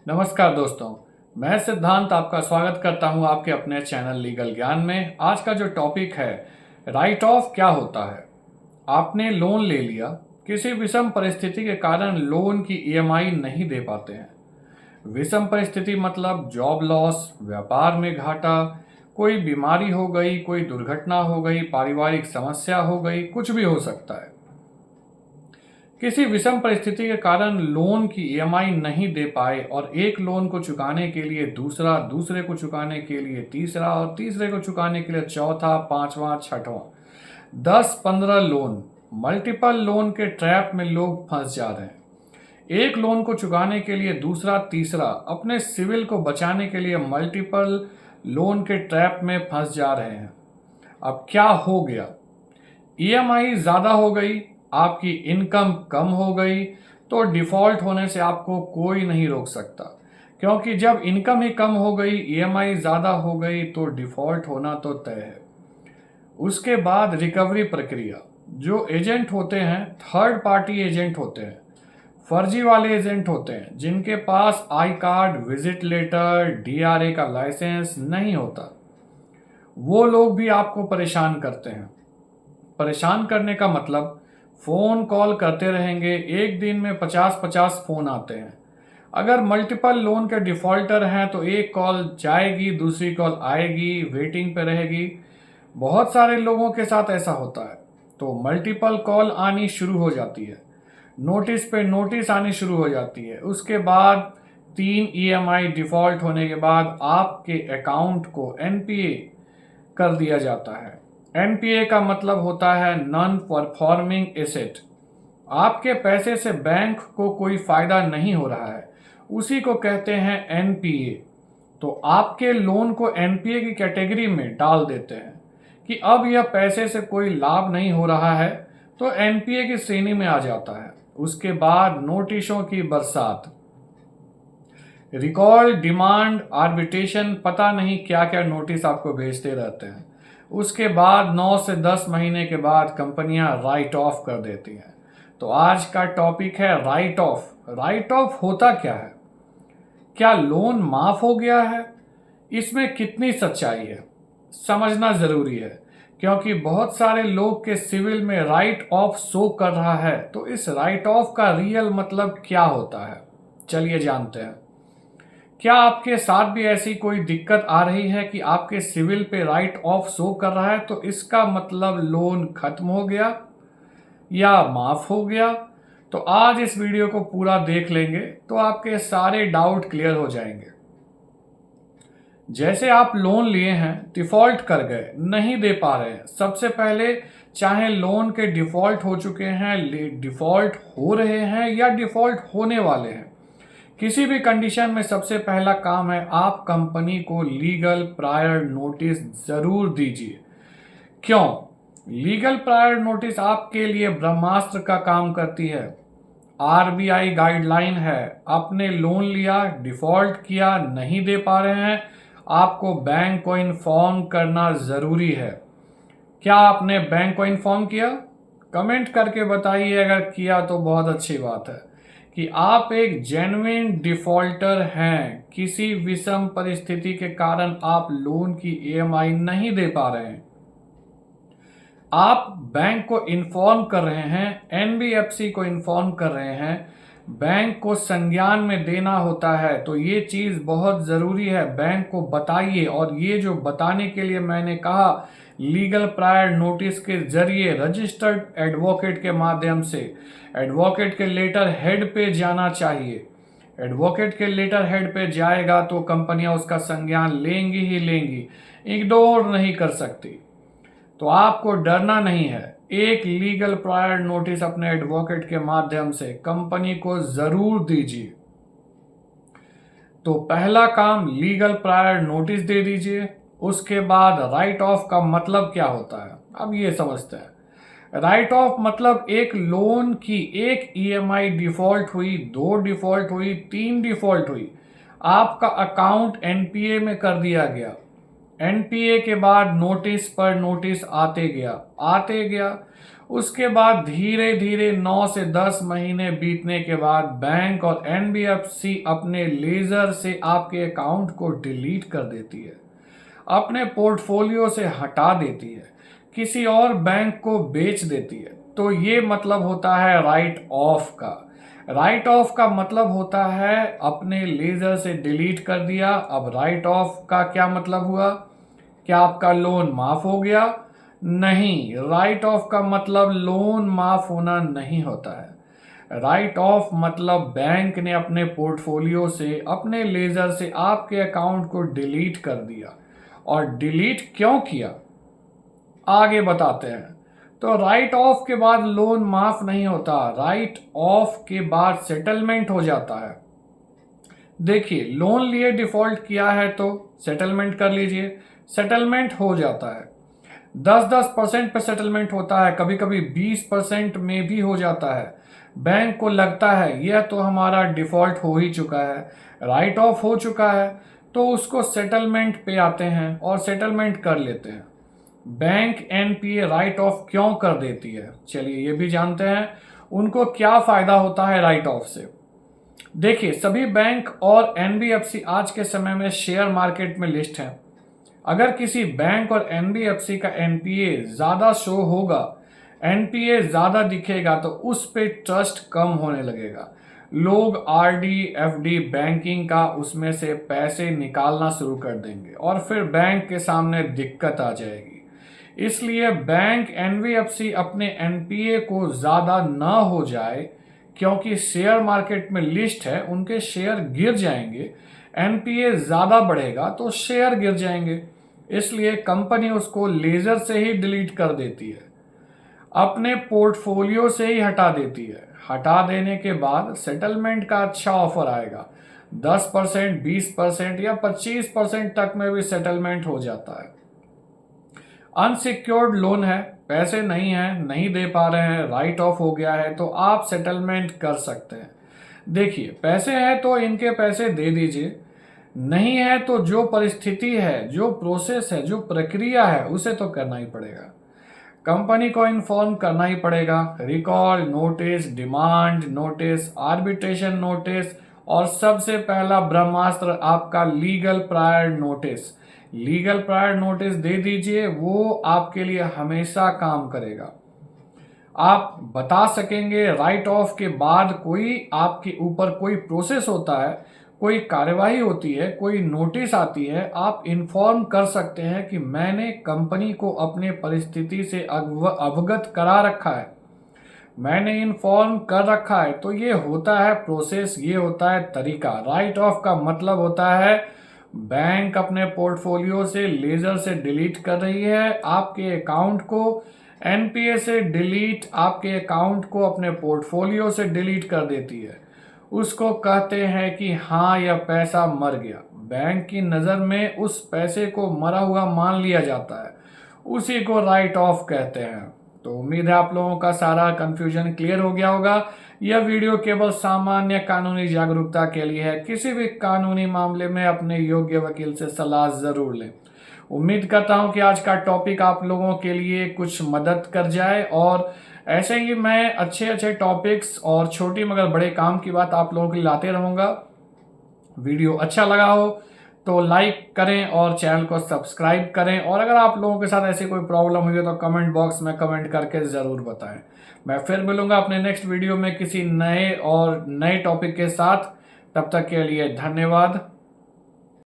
नमस्कार दोस्तों, मैं सिद्धांत आपका स्वागत करता हूं आपके अपने चैनल लीगल ज्ञान में। आज का जो टॉपिक है, राइट ऑफ क्या होता है। आपने लोन ले लिया, किसी विषम परिस्थिति के कारण लोन की ईएमआई नहीं दे पाते हैं। विषम परिस्थिति मतलब जॉब लॉस, व्यापार में घाटा, कोई बीमारी हो गई, कोई दुर्घटना हो गई, पारिवारिक समस्या हो गई, कुछ भी हो सकता है। किसी विषम परिस्थिति के कारण लोन की ईएमआई नहीं दे पाए और एक लोन को चुकाने के लिए दूसरा, दूसरे को चुकाने के लिए तीसरा और तीसरे को चुकाने के लिए चौथा, पांचवा, छठवां, 10-15 लोन, मल्टीपल लोन के ट्रैप में लोग फंस जा रहे हैं। एक लोन को चुकाने के लिए दूसरा, तीसरा, अपने सिविल को बचाने के लिए मल्टीपल लोन के ट्रैप में फंस जा रहे हैं। अब क्या हो गया? ईएमआई ज़्यादा हो गई, आपकी इनकम कम हो गई, तो डिफ़ॉल्ट होने से आपको कोई नहीं रोक सकता। क्योंकि जब इनकम ही कम हो गई, ईएमआई ज़्यादा हो गई, तो डिफ़ॉल्ट होना तो तय है। उसके बाद रिकवरी प्रक्रिया। जो एजेंट होते हैं, थर्ड पार्टी एजेंट होते हैं, फर्जी वाले एजेंट होते हैं, जिनके पास I card, visit letter, DRA का लाइसेंस नहीं होता, वो लोग भी आपको परेशान करते हैं। परेशान करने का मतलब, फ़ोन कॉल करते रहेंगे, एक दिन में 50-50 फ़ोन आते हैं। अगर मल्टीपल लोन के डिफ़ॉल्टर हैं तो एक कॉल जाएगी, दूसरी कॉल आएगी, वेटिंग पे रहेगी। बहुत सारे लोगों के साथ ऐसा होता है। तो मल्टीपल कॉल आनी शुरू हो जाती है, नोटिस पे नोटिस आनी शुरू हो जाती है। उसके बाद 3 ईएमआई डिफ़ॉल्ट होने के बाद आपके अकाउंट को एनपीए कर दिया जाता है। एनपीए का मतलब होता है नॉन परफॉर्मिंग एसेट। आपके पैसे से बैंक को कोई फायदा नहीं हो रहा है, उसी को कहते हैं एनपीए। तो आपके लोन को एनपीए की कैटेगरी में डाल देते हैं कि अब यह पैसे से कोई लाभ नहीं हो रहा है, तो एनपीए की श्रेणी में आ जाता है। उसके बाद नोटिशों की बरसात, रिकॉल, डिमांड, आर्बिट्रेशन, पता नहीं क्या क्या नोटिस आपको भेजते रहते हैं। उसके बाद 9 से 10 महीने के बाद कंपनियां राइट ऑफ कर देती हैं। तो आज का टॉपिक है राइट ऑफ। राइट ऑफ होता क्या है? क्या लोन माफ हो गया है? इसमें कितनी सच्चाई है, समझना जरूरी है। क्योंकि बहुत सारे लोग के सिविल में राइट ऑफ शो कर रहा है। तो इस राइट ऑफ का रियल मतलब क्या होता है, चलिए जानते हैं। क्या आपके साथ भी ऐसी कोई दिक्कत आ रही है कि आपके सिविल पे राइट ऑफ शो कर रहा है, तो इसका मतलब लोन खत्म हो गया या माफ हो गया? तो आज इस वीडियो को पूरा देख लेंगे तो आपके सारे डाउट क्लियर हो जाएंगे। जैसे आप लोन लिए हैं, डिफॉल्ट कर गए, नहीं दे पा रहे हैं, सबसे पहले चाहे लोन के डिफॉल्ट हो चुके हैं, डिफॉल्ट हो रहे हैं या डिफॉल्ट होने वाले हैं, किसी भी कंडीशन में सबसे पहला काम है आप कंपनी को लीगल प्रायर नोटिस जरूर दीजिए। क्यों? लीगल प्रायर नोटिस आपके लिए ब्रह्मास्त्र का काम करती है। आरबीआई गाइडलाइन है, आपने लोन लिया, डिफॉल्ट किया, नहीं दे पा रहे हैं, आपको बैंक को इन्फॉर्म करना जरूरी है। क्या आपने बैंक को इन्फॉर्म किया? कमेंट करके बताइए, अगर किया तो बहुत अच्छी बात है कि आप एक जेन्युइन डिफॉल्टर हैं। किसी विषम परिस्थिति के कारण आप लोन की ईएमआई नहीं दे पा रहे हैं, आप बैंक को इन्फॉर्म कर रहे हैं, एनबीएफसी को इन्फॉर्म कर रहे हैं, बैंक को संज्ञान में देना होता है। तो ये चीज़ बहुत ज़रूरी है, बैंक को बताइए। और ये जो बताने के लिए मैंने कहा, लीगल प्रायर नोटिस के जरिए रजिस्टर्ड एडवोकेट के माध्यम से एडवोकेट के लेटर हेड पे जाना चाहिए। एडवोकेट के लेटर हेड पे जाएगा तो कंपनियां उसका संज्ञान लेंगी ही लेंगी, इग्नोर नहीं कर सकती। तो आपको डरना नहीं है। एक लीगल प्रायर नोटिस अपने एडवोकेट के माध्यम से कंपनी को जरूर दीजिए। तो पहला काम, लीगल प्रायर नोटिस दे दीजिए। उसके बाद राइट ऑफ का मतलब क्या होता है, अब ये समझते हैं। राइट ऑफ मतलब एक लोन की एक ईएमआई डिफॉल्ट हुई, 2 डिफॉल्ट हुई, 3 डिफॉल्ट हुई, आपका अकाउंट एनपीए में कर दिया गया। एनपीए के बाद नोटिस पर नोटिस आते गया, आते गया। उसके बाद धीरे धीरे 9 से 10 महीने बीतने के बाद बैंक और एनबीएफसी अपने लेजर से आपके अकाउंट को डिलीट कर देती है, अपने पोर्टफोलियो से हटा देती है, किसी और बैंक को बेच देती है। तो ये मतलब होता है राइट ऑफ का। राइट ऑफ का मतलब होता है अपने लेजर से डिलीट कर दिया। अब राइट ऑफ का क्या मतलब हुआ? क्या आपका लोन माफ हो गया? नहीं, राइट ऑफ का मतलब लोन माफ होना नहीं होता है। राइट ऑफ मतलब बैंक ने अपने पोर्टफोलियो से, अपने लेजर से आपके अकाउंट को डिलीट कर दिया। और डिलीट क्यों किया आगे बताते हैं। तो राइट ऑफ के बाद लोन माफ नहीं होता, राइट ऑफ के बाद सेटलमेंट हो जाता है। देखिए, लोन लिए डिफॉल्ट किया है तो सेटलमेंट कर लीजिए, सेटलमेंट हो जाता है। 10% पे सेटलमेंट होता है, कभी कभी 20% में भी हो जाता है। बैंक को लगता है यह तो हमारा डिफॉल्ट हो ही चुका है, राइट ऑफ हो चुका है, तो उसको सेटलमेंट पे आते हैं और सेटलमेंट कर लेते हैं। बैंक एनपीए राइट ऑफ क्यों कर देती है, चलिए ये भी जानते हैं। उनको क्या फायदा होता है राइट ऑफ से। देखिए, सभी बैंक और एनबीएफसी आज के समय में शेयर मार्केट में लिस्ट हैं। अगर किसी बैंक और एनबीएफसी का एनपीए ज्यादा शो होगा, एनपीए ज्यादा दिखेगा, तो उस पे ट्रस्ट कम होने लगेगा। लोग आरडी, एफडी, बैंकिंग का उसमें से पैसे निकालना शुरू कर देंगे और फिर बैंक के सामने दिक्कत आ जाएगी। इसलिए बैंक एनबीएफसी अपने एनपीए को ज्यादा ना हो जाए, क्योंकि शेयर मार्केट में लिस्ट है, उनके शेयर गिर जाएंगे। एनपीए ज्यादा बढ़ेगा तो शेयर गिर जाएंगे, इसलिए कंपनी उसको लेजर से ही डिलीट कर देती है, अपने पोर्टफोलियो से ही हटा देती है। हटा देने के बाद सेटलमेंट का अच्छा ऑफर आएगा, 10%, 20% या 25% तक में भी सेटलमेंट हो जाता है। अनसिक्योर्ड लोन है, पैसे नहीं है, नहीं दे पा रहे हैं, राइट ऑफ हो गया है, तो आप सेटलमेंट कर सकते हैं। देखिए, पैसे हैं तो इनके पैसे दे दीजिए, नहीं है तो जो परिस्थिति है, जो प्रोसेस है, जो प्रक्रिया है, उसे तो करना ही पड़ेगा। कंपनी को इन्फॉर्म करना ही पड़ेगा। Recall notice, demand notice, arbitration notice और सबसे पहला ब्रह्मास्त्र आपका legal prior notice. Legal prior notice दे दीजिए, वो आपके लिए हमेशा काम करेगा। आप बता सकेंगे राइट ऑफ के बाद कोई आपके ऊपर कोई प्रोसेस होता है, कोई कार्यवाही होती है, कोई नोटिस आती है, आप इन्फॉर्म कर सकते हैं कि मैंने कंपनी को अपने परिस्थिति से अवगत करा रखा है, मैंने इन्फॉर्म कर रखा है। तो ये होता है प्रोसेस, ये होता है तरीका। राइट ऑफ का मतलब होता है बैंक अपने पोर्टफोलियो से लेजर से डिलीट कर रही है आपके अकाउंट को, एनपीए से डिलीट आपके अकाउंट को अपने पोर्टफोलियो से डिलीट कर देती है। उसको कहते हैं कि हाँ, यह पैसा मर गया। बैंक की नज़र में उस पैसे को मरा हुआ मान लिया जाता है, उसी को राइट ऑफ कहते हैं। तो उम्मीद है आप लोगों का सारा कंफ्यूजन क्लियर हो गया होगा। यह वीडियो केवल सामान्य कानूनी जागरूकता के लिए है। किसी भी कानूनी मामले में अपने योग्य वकील से सलाह जरूर लें। उम्मीद करता हूं कि आज का टॉपिक आप लोगों के लिए कुछ मदद कर जाए, और ऐसे ही मैं अच्छे अच्छे टॉपिक्स और छोटी मगर बड़े काम की बात आप लोगों के लिए लाते रहूंगा। वीडियो अच्छा लगा हो तो लाइक करें और चैनल को सब्सक्राइब करें, और अगर आप लोगों के साथ ऐसी कोई प्रॉब्लम हुई है तो कमेंट बॉक्स में कमेंट करके ज़रूर बताएं। मैं फिर मिलूंगा अपने नेक्स्ट वीडियो में किसी नए टॉपिक के साथ। तब तक के लिए धन्यवाद।